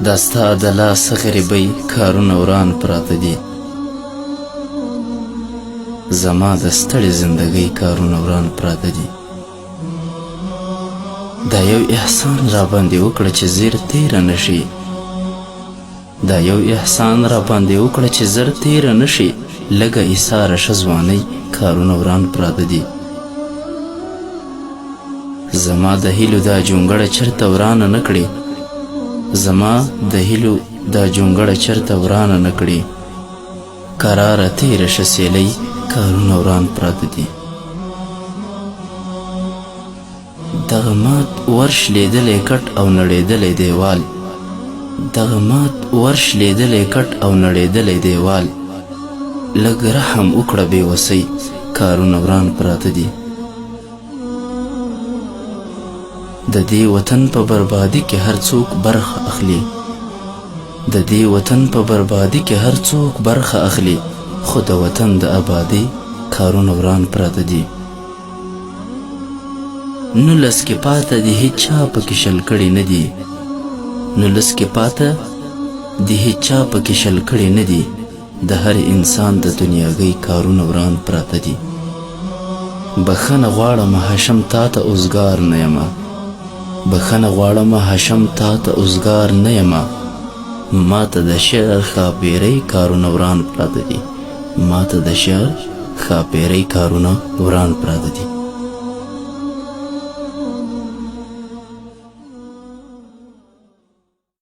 دا ستا د لاسه غریبۍ کارونه وران پراته دي زما د ستړې زندګۍ کارونه وران پراته دي دا یو احسان را باندې وکړه چې زیر تیره نشي دا یو احسان را باندې وکړه چې زر تیره نشي لږه ایثاره شه ځوانۍ کارونه وران پراته دي زما د هیلو دا جونګړه چرته ورانه نه کړي زما د هیلو دا جونګړه چرته ورانه نه کړي قراره تیره شه سیلۍ کارونه وران پراته دي دغه مات ورش لیدلی کټ او نړېدلی دیوال دغه مات ورش لیدلی کټ او نړېدلی دیوال لږ رحم وکړه بې وسۍ کارونه وران پراته دي د دې وطن په بربادي کې هر څوک برخه اخلي د دې وطن په بربادي کې هر څوک برخه اخلي خو د وطن د آبادۍ کارونه وران پراته دي 19 کې پاته د هیچا پکې شل کړي نه دي 19 کې پاته د هیچا پکې شل کړي نه دي د هر انسان د دنیاګۍ کارونه وران پراته دي بخښنه غواړم هاشم تا ته اوزګار نه یمه بخښنه غواړم هاشم تا ته اوزګار نه یمه ما ته د شعر ښاپېرۍ کارونه وران پراته دي ما ته د شعر ښاپېرۍ کارونه وران پراته دي